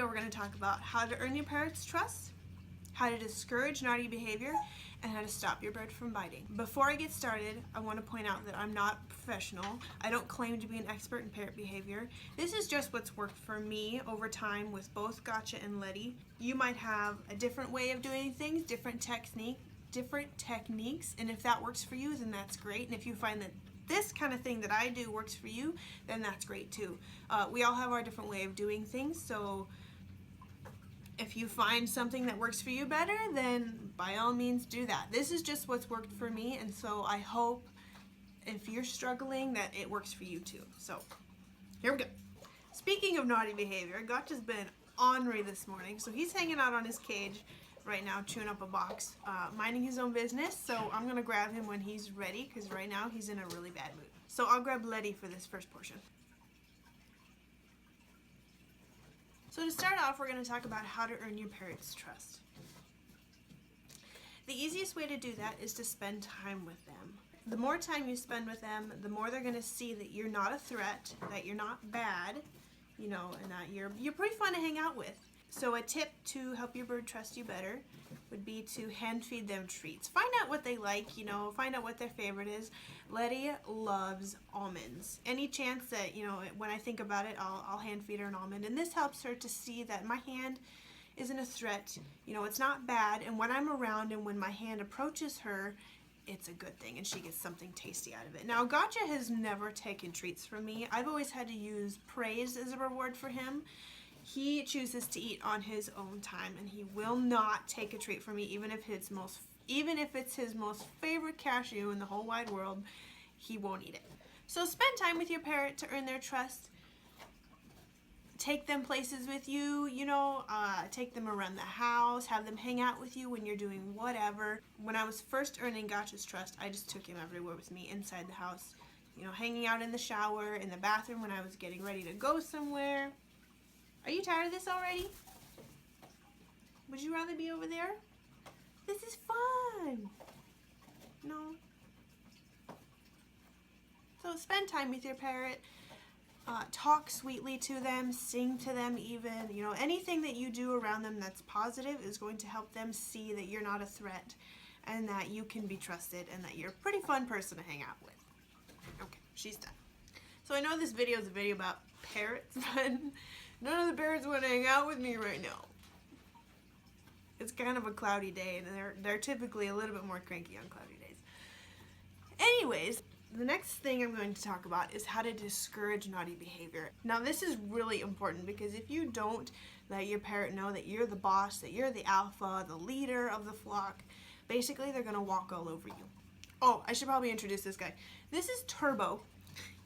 video, we're going to talk about how to earn your parrot's trust, how to discourage naughty behavior, and how to stop your bird from biting. Before I get started, I want to point out that I'm not professional. I don't claim to be an expert in parrot behavior. This is just what's worked for me over time with both Gotcha and Letty. You might have a different way of doing things, different techniques, and if that works for you, then that's great. And if you find that this kind of thing that I do works for you, then that's great too. We all have our different way of doing things, so if you find something that works for you better, then by all means do that. This is just what's worked for me, and so I hope if you're struggling that it works for you too. So here we go. Speaking of naughty behavior, Gotcha's been ornery this morning, so he's hanging out on his cage right now, chewing up a box, minding his own business. So I'm gonna grab him when he's ready, because right now he's in a really bad mood. So I'll grab Letty for this first portion. So to start off, we're going to talk about how to earn your parrot's trust. The easiest way to do that is to spend time with them. The more time you spend with them, the more they're going to see that you're not a threat, that you're not bad, you know, and that you're pretty fun to hang out with. So a tip to help your bird trust you better would be to hand feed them treats. Find out what they like, you know, find out what their favorite is. Letty loves almonds. Any chance that, you know, when I think about it, I'll hand feed her an almond. And this helps her to see that my hand isn't a threat. You know, it's not bad. And when I'm around and when my hand approaches her, it's a good thing and she gets something tasty out of it. Now, Gotcha has never taken treats from me. I've always had to use praise as a reward for him. He chooses to eat on his own time, and he will not take a treat from me, even if it's his most favorite cashew in the whole wide world. He won't eat it. So spend time with your parrot to earn their trust. Take them places with you, you know, take them around the house, have them hang out with you when you're doing whatever. When I was first earning Gotcha's trust, I just took him everywhere with me inside the house, you know, hanging out in the shower, in the bathroom when I was getting ready to go somewhere. Are you tired of this already? Would you rather be over there? This is fun. No? So spend time with your parrot. Talk sweetly to them, sing to them even. You know, anything that you do around them that's positive is going to help them see that you're not a threat and that you can be trusted and that you're a pretty fun person to hang out with. Okay, she's done. So I know this video is a video about parrots, but none of the parrots want to hang out with me right now. It's kind of a cloudy day, and they're typically a little bit more cranky on cloudy days. Anyways, the next thing I'm going to talk about is how to discourage naughty behavior. Now, this is really important because if you don't let your parrot know that you're the boss, that you're the alpha, the leader of the flock, basically they're going to walk all over you. Oh, I should probably introduce this guy. This is Turbo.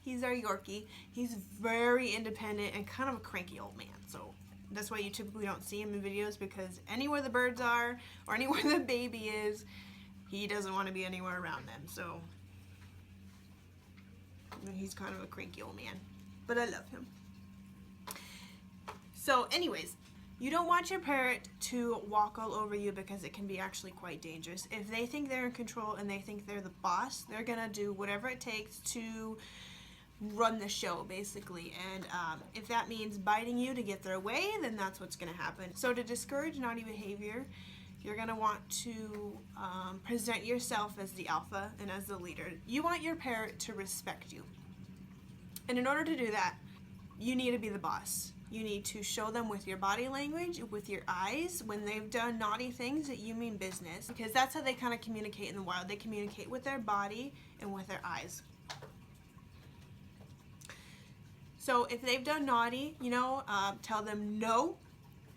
He's our Yorkie. He's very independent and kind of a cranky old man. So that's why you typically don't see him in videos, because anywhere the birds are or anywhere the baby is, he doesn't want to be anywhere around them. So he's kind of a cranky old man, but I love him. So anyways, you don't want your parrot to walk all over you because it can be actually quite dangerous. If they think they're in control and they think they're the boss, they're gonna do whatever it takes to run the show, basically. And if that means biting you to get their way, then that's what's going to happen. So to discourage naughty behavior, you're going to want to present yourself as the alpha and as the leader. You want your parrot to respect you. And in order to do that, you need to be the boss. You need to show them with your body language, with your eyes, when they've done naughty things that you mean business, because that's how they kind of communicate in the wild. They communicate with their body and with their eyes. So if they've done naughty, you know, tell them no,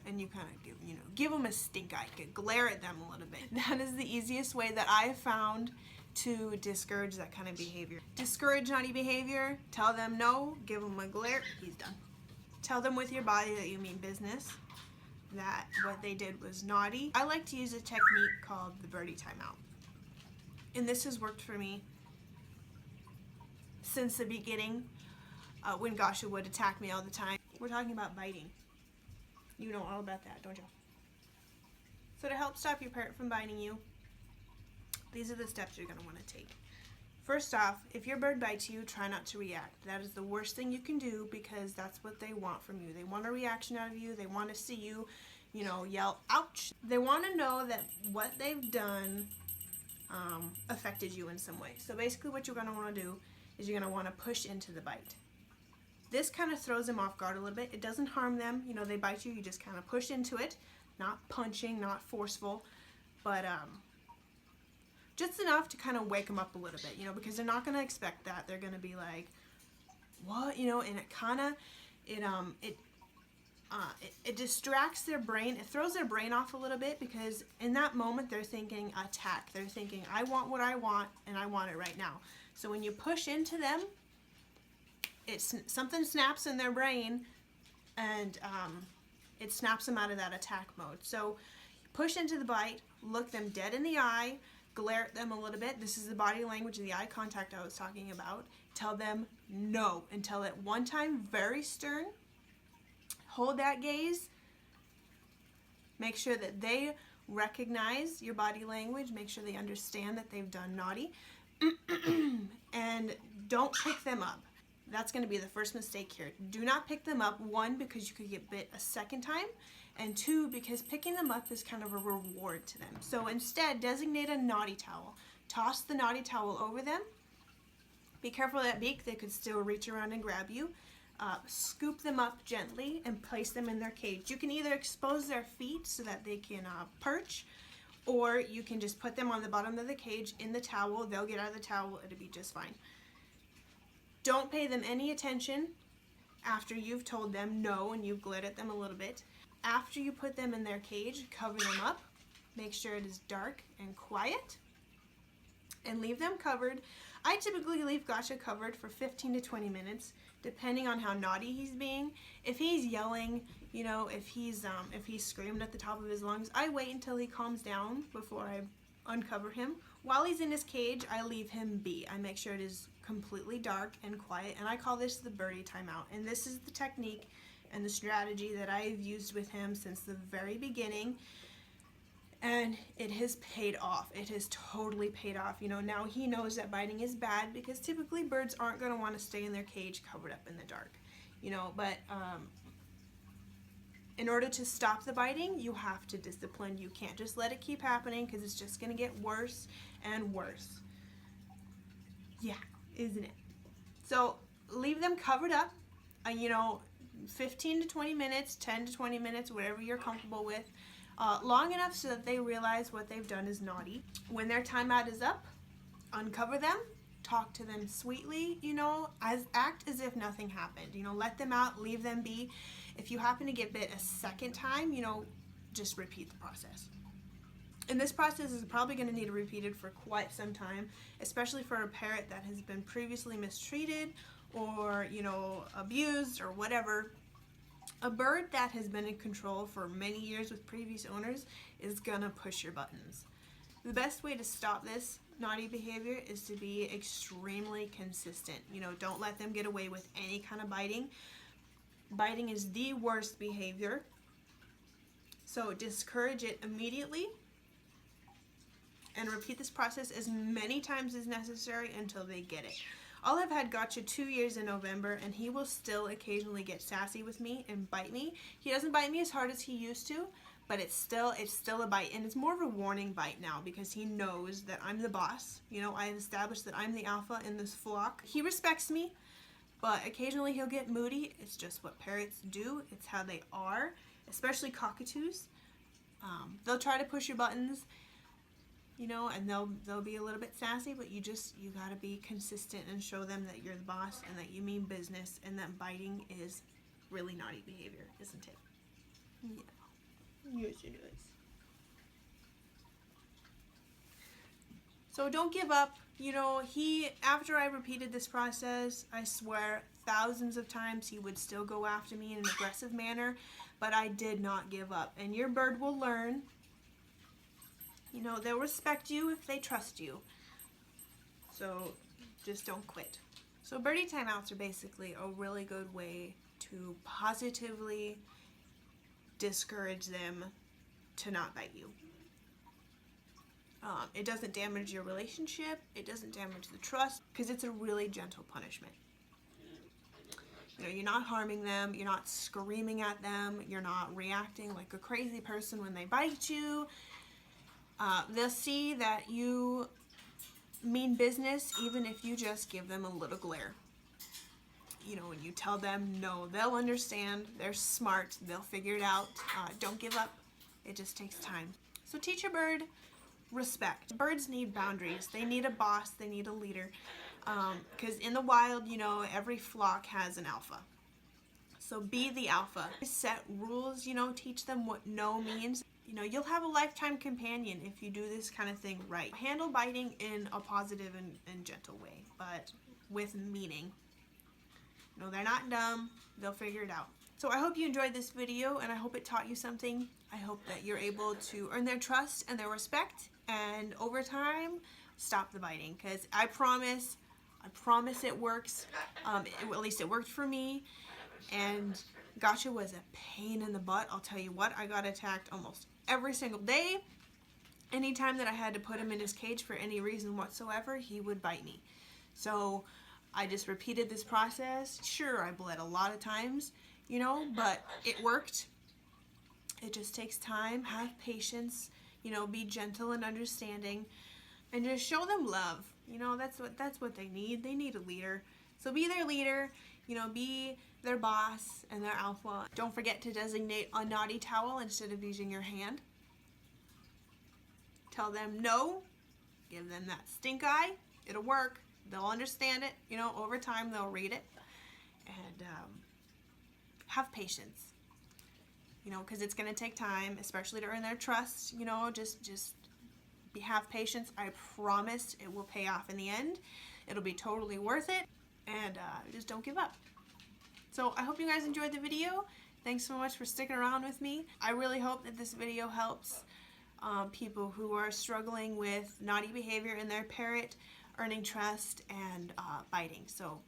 and you kind of give them a stink eye, glare at them a little bit. That is the easiest way that I've found to discourage that kind of behavior. Discourage naughty behavior, tell them no, give them a glare, he's done. Tell them with your body that you mean business, that what they did was naughty. I like to use a technique called the birdie timeout. And this has worked for me since the beginning. When Gotcha would attack me all the time. We're talking about biting. You know all about that, don't you? So to help stop your parrot from biting you, these are the steps you're going to want to take. First off, if your bird bites you, try not to react. That is the worst thing you can do because that's what they want from you. They want a reaction out of you. They want to see you, you know, yell, ouch. They want to know that what they've done affected you in some way. So basically what you're going to want to do is you're going to want to push into the bite. This kind of throws them off guard a little bit. It doesn't harm them. You know, they bite you, you just kind of push into it. Not punching, not forceful, but just enough to kind of wake them up a little bit, you know, because they're not going to expect that. They're going to be like, what, you know, and it kind of, it distracts their brain. It throws their brain off a little bit because in that moment they're thinking attack. They're thinking, I want what I want and I want it right now. So when you push into them, something snaps in their brain and it snaps them out of that attack mode. So push into the bite, look them dead in the eye, glare at them a little bit. This is the body language, the eye contact I was talking about. Tell them no, and tell it one time very stern. Hold that gaze. Make sure that they recognize your body language. Make sure they understand that they've done naughty. And don't pick them up. That's going to be the first mistake here. Do not pick them up, one, because you could get bit a second time, and two, because picking them up is kind of a reward to them. So instead, designate a naughty towel. Toss the naughty towel over them. Be careful of that beak. They could still reach around and grab you. Scoop them up gently and place them in their cage. You can either expose their feet so that they can perch, or you can just put them on the bottom of the cage in the towel. They'll get out of the towel. It'll be just fine. Don't pay them any attention after you've told them no and you've glared at them a little bit. After you put them in their cage, cover them up. Make sure it is dark and quiet. And leave them covered. I typically leave Gotcha covered for 15 to 20 minutes, depending on how naughty he's being. If he's yelling, you know, if he's screaming at the top of his lungs, I wait until he calms down before I uncover him. While he's in his cage, I leave him be. I make sure it is completely dark and quiet, and I call this the birdie timeout. And this is the technique and the strategy that I've used with him since the very beginning, and it has paid off. It has totally paid off. You know, now he knows that biting is bad because typically birds aren't going to want to stay in their cage covered up in the dark, you know, but in order to stop the biting, you have to discipline. You can't just let it keep happening because it's just going to get worse and worse. Yeah, isn't it? So leave them covered up, you know, 15 to 20 minutes, 10 to 20 minutes, whatever you're comfortable with, long enough so that they realize what they've done is naughty. When their timeout is up, uncover them, talk to them sweetly, you know, act as if nothing happened. You know, let them out, leave them be. If you happen to get bit a second time, you know, just repeat the process. And this process is probably going to need repeated for quite some time, especially for a parrot that has been previously mistreated or, you know, abused or whatever. A bird that has been in control for many years with previous owners is going to push your buttons. The best way to stop this naughty behavior is to be extremely consistent. You know, don't let them get away with any kind of biting. Biting is the worst behavior. So discourage it immediately and repeat this process as many times as necessary until they get it. I'll have had Gotcha 2 years in November, and he will still occasionally get sassy with me and bite me. He doesn't bite me as hard as he used to, but it's still a bite, and it's more of a warning bite now because he knows that I'm the boss. You know, I've established that I'm the alpha in this flock. He respects me, but occasionally he'll get moody. It's just what parrots do. It's how they are, especially cockatoos. They'll try to push your buttons, you know, and they'll be a little bit sassy, but you gotta be consistent and show them that you're the boss and that you mean business and that biting is really naughty behavior, isn't it? Yeah. Yes, it is. So don't give up. You know, after I repeated this process, I swear thousands of times he would still go after me in an aggressive manner, but I did not give up. And your bird will learn. You know, they'll respect you if they trust you. So just don't quit. So birdie timeouts are basically a really good way to positively discourage them to not bite you. It doesn't damage your relationship. It doesn't damage the trust because it's a really gentle punishment. You know, you're not harming them. You're not screaming at them. You're not reacting like a crazy person when they bite you. They'll see that you mean business even if you just give them a little glare. You know, when you tell them no, they'll understand. They're smart. They'll figure it out. Don't give up. It just takes time. So teach your bird respect. Birds need boundaries. They need a boss. They need a leader. Because in the wild, you know, every flock has an alpha. So be the alpha. Set rules, you know, teach them what no means. You know, you'll have a lifetime companion if you do this kind of thing right. Handle biting in a positive and gentle way, but with meaning. No, they're not dumb. They'll figure it out. So I hope you enjoyed this video, and I hope it taught you something. I hope that you're able to earn their trust and their respect, and over time, stop the biting. Because I promise it works. At least it worked for me. And Gotcha was a pain in the butt. I'll tell you what, I got attacked almost every single day. Anytime that I had to put him in his cage for any reason whatsoever, he would bite me. So I just repeated this process. Sure, I bled a lot of times, you know, but it worked. It just takes time. Have patience, you know, be gentle and understanding, and just show them love. You know, that's what they need. They need a leader. So be their leader, you know, be their boss and their alpha. Don't forget to designate a naughty towel instead of using your hand. Tell them no. Give them that stink eye. It'll work. They'll understand it. You know, over time they'll read it. And have patience. You know, because it's going to take time, especially to earn their trust. You know, just have patience. I promise it will pay off in the end. It'll be totally worth it. And just don't give up. So I hope you guys enjoyed the video. Thanks so much for sticking around with me. I really hope that this video helps people who are struggling with naughty behavior in their parrot, earning trust, and biting. So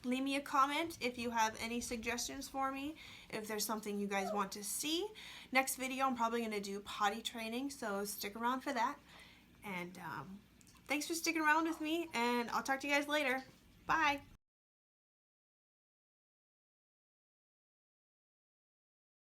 leave me a comment if you have any suggestions for me, if there's something you guys want to see. Next video I'm probably going to do potty training, so stick around for that. And thanks for sticking around with me, and I'll talk to you guys later. Bye!